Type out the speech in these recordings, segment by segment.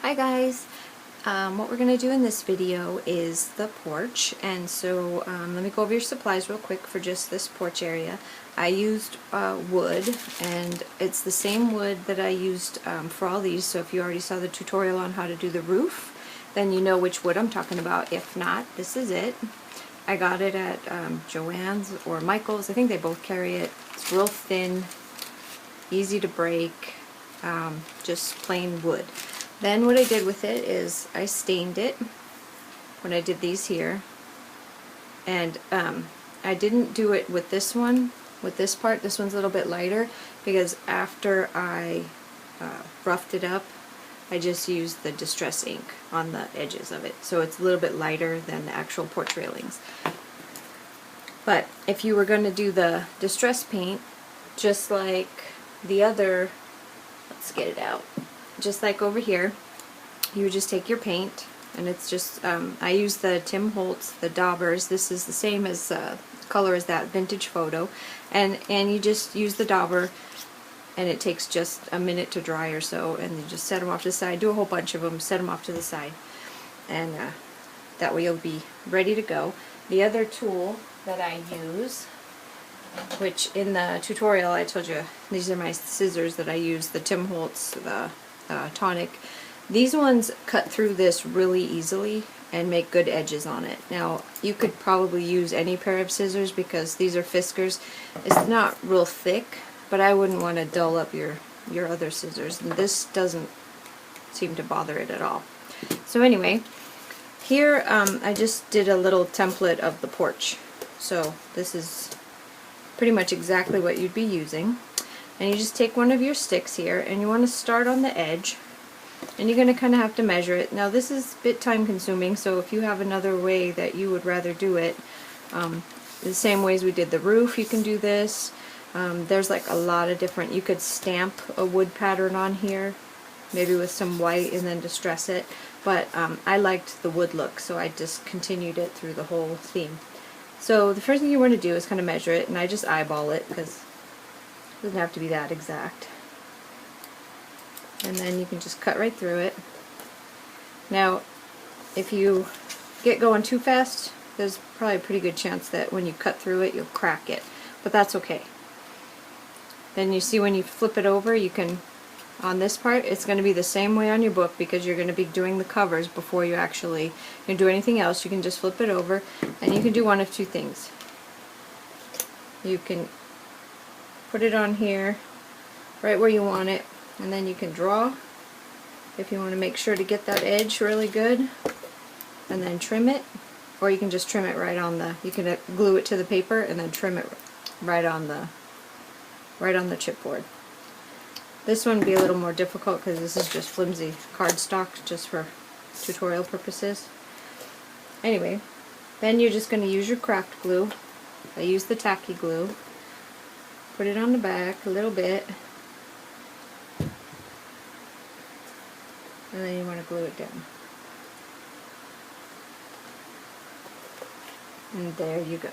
Hi guys! What we're going to do in this video is the porch, and so let me go over your supplies real quick for just this porch area. I used wood, and it's the same wood that I used for all these, so if you already saw the tutorial on how to do the roof, then you know which wood I'm talking about. If not, this is it. I got it at Joann's or Michael's. I think they both carry it. It's real thin, easy to break, just plain wood. Then what I did with it is I stained it when I did these here, and I didn't do it with this one, with this part. This one's a little bit lighter because after I roughed it up, I just used the distress ink on the edges of it, so it's a little bit lighter than the actual porch railings. But if you were going to do the distress paint, just like the other, let's get it out. Just like over here, you would just take your paint, and it's just, I use the Tim Holtz, the daubers. This is the same as color as that vintage photo, and you just use the dauber, and it takes just a minute to dry or so, and you just set them off to the side. Do a whole bunch of them, set them off to the side, and that way you'll be ready to go. The other tool that I use, which in the tutorial I told you, these are my scissors that I use, the Tim Holtz, the tonic. These ones cut through this really easily and make good edges on it. Now you could probably use any pair of scissors because these are Fiskars. It's not real thick, but I wouldn't want to dull up your other scissors, and this doesn't seem to bother it at all. So anyway, here I just did a little template of the porch. So this is pretty much exactly what you'd be using. And you just take one of your sticks here, and you want to start on the edge, and you're going to kind of have to measure it. Now this is a bit time consuming, so if you have another way that you would rather do it, the same ways we did the roof, you can do this. There's like a lot of different, you could stamp a wood pattern on here, maybe with some white, and then distress it, but I liked the wood look, so I just continued it through the whole theme. So the first thing you want to do is kind of measure it, and I just eyeball it because it doesn't have to be that exact. And then you can just cut right through it. Now, if you get going too fast, there's probably a pretty good chance that when you cut through it, you'll crack it. But that's okay. Then you see when you flip it over, you can, on this part, it's going to be the same way on your book because you're going to be doing the covers before you actually do anything else. You can just flip it over, and you can do one of two things. You can put it on here, right where you want it, and then you can draw if you want to make sure to get that edge really good, and then trim it, or you can just trim it right on the, you can glue it to the paper and then trim it right on the chipboard. This one would be a little more difficult because this is just flimsy cardstock just for tutorial purposes. Anyway, then you're just going to use your craft glue. I use the tacky glue. Put it on the back a little bit, and then you want to glue it down. And there you go.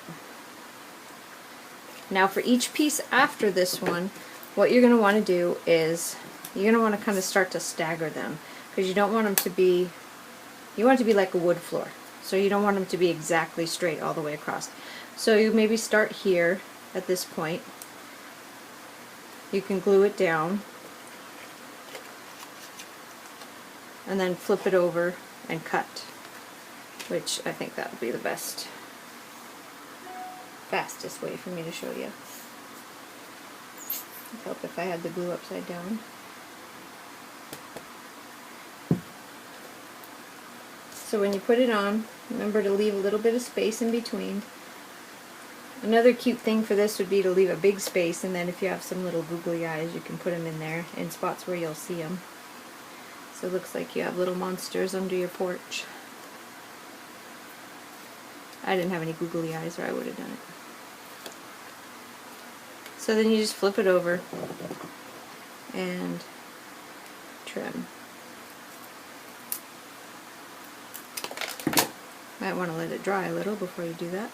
Now for each piece after this one, what you're going to want to do is you're going to want to kind of start to stagger them, because you don't want them to be, you want it to be like a wood floor, so you don't want them to be exactly straight all the way across. So you maybe start here at this point. You can glue it down and then flip it over and cut, which I think that would be the fastest way for me to show you. It'd help if I had the glue upside down. So when you put it on, remember to leave a little bit of space in between. Another cute thing for this would be to leave a big space, and then if you have some little googly eyes, you can put them in there in spots where you'll see them. So it looks like you have little monsters under your porch. I didn't have any googly eyes, or I would have done it. So then you just flip it over and trim. Might want to let it dry a little before you do that.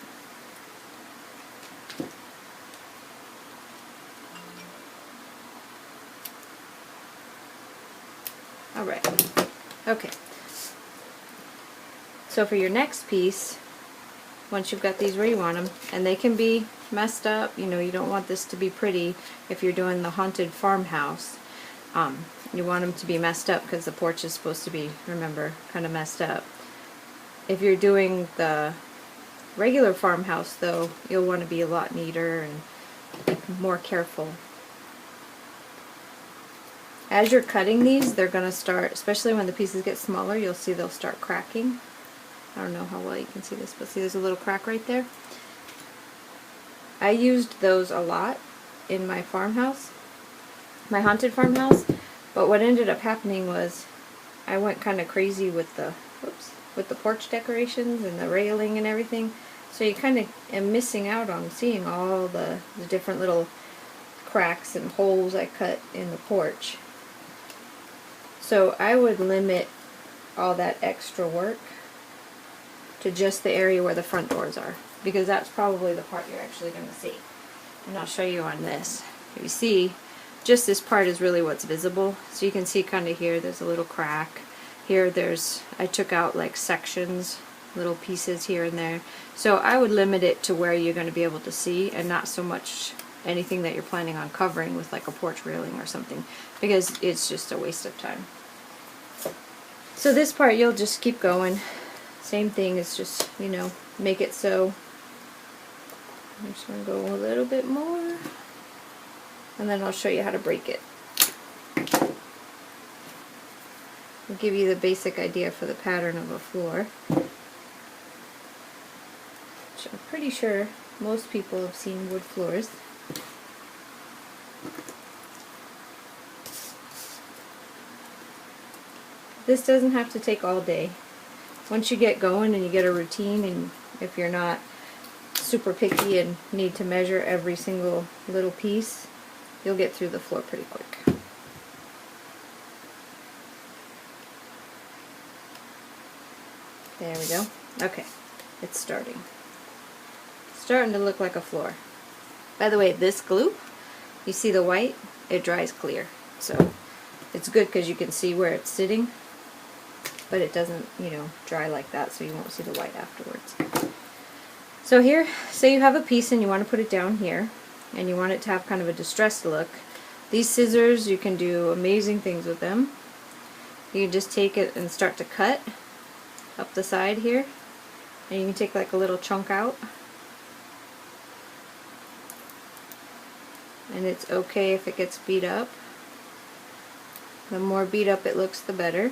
Alright, Okay. So for your next piece, once you've got these where you want them, and they can be messed up, you know, you don't want this to be pretty if you're doing the Haunted Farmhouse. You want them to be messed up because the porch is supposed to be, remember, kind of messed up. If you're doing the regular farmhouse though, you'll want to be a lot neater and more careful. As you're cutting these, they're going to start, especially when the pieces get smaller, you'll see they'll start cracking. I don't know how well you can see this, but see there's a little crack right there? I used those a lot in my farmhouse, my haunted farmhouse, but what ended up happening was I went kind of crazy with the, with the porch decorations and the railing and everything, so you kind of am missing out on seeing all the different little cracks and holes I cut in the porch. So I would limit all that extra work to just the area where the front doors are, because that's probably the part you're actually going to see. And I'll show you on this. You see, just this part is really what's visible. So you can see kind of here, there's a little crack. Here I took out like sections, little pieces here and there. So I would limit it to where you're going to be able to see, and not so much anything that you're planning on covering with like a porch railing or something, because it's just a waste of time. So this part you'll just keep going. Same thing, is just, you know, make it so. I'm just going to go a little bit more, and then I'll show you how to break it. I'll give you the basic idea for the pattern of a floor, which I'm pretty sure most people have seen wood floors. This doesn't have to take all day. Once you get going and you get a routine, and if you're not super picky and need to measure every single little piece, you'll get through the floor pretty quick. There we go. Okay, it's starting. It's starting to look like a floor. By the way, this glue, you see the white? It dries clear. So it's good because you can see where it's sitting, but it doesn't, you know, dry like that, so you won't see the white afterwards. So here, say you have a piece and you want to put it down here, and you want it to have kind of a distressed look. These scissors, you can do amazing things with them. You can just take it and start to cut up the side here, and you can take like a little chunk out. And it's okay if it gets beat up. The more beat up it looks, the better.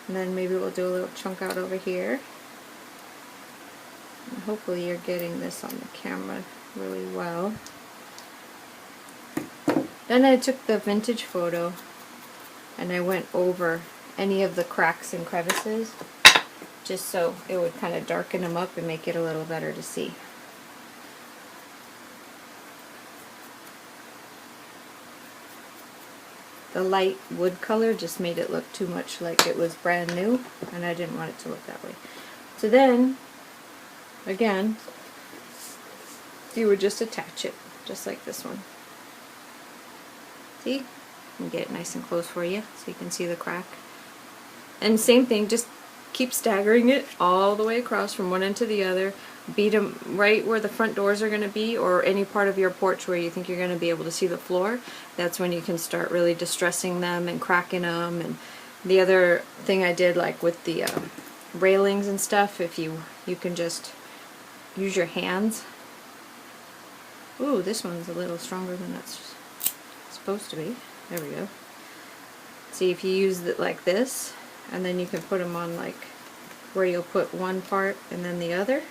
And then maybe we'll do a little chunk out over here. And hopefully you're getting this on the camera really well. Then I took the vintage photo and I went over any of the cracks and crevices, just so it would kind of darken them up and make it a little better to see. The light wood color just made it look too much like it was brand new, and I didn't want it to look that way. So then, again, you would just attach it, just like this one. See? And get it nice and close for you so you can see the crack. And same thing, just keep staggering it all the way across from one end to the other. Beat them right where the front doors are going to be, or any part of your porch where you think you're going to be able to see the floor. That's when you can start really distressing them and cracking them. And the other thing I did, like with the railings and stuff, if you can just use your hands. Ooh, this one's a little stronger than that's supposed to be. There we go. See, if you use it like this, and then you can put them on like where you'll put one part and then the other.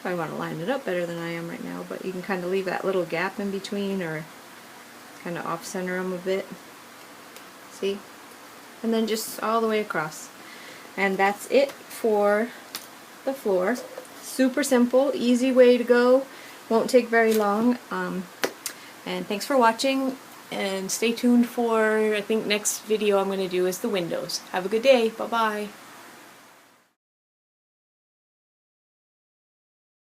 I want to line it up better than I am right now, but you can kind of leave that little gap in between, or kind of off center them a bit. See? And then just all the way across. And that's it for the floor. Super simple, easy way to go. Won't take very long. And thanks for watching, and stay tuned for, I think next video I'm going to do is the windows. Have a good day. Bye-bye.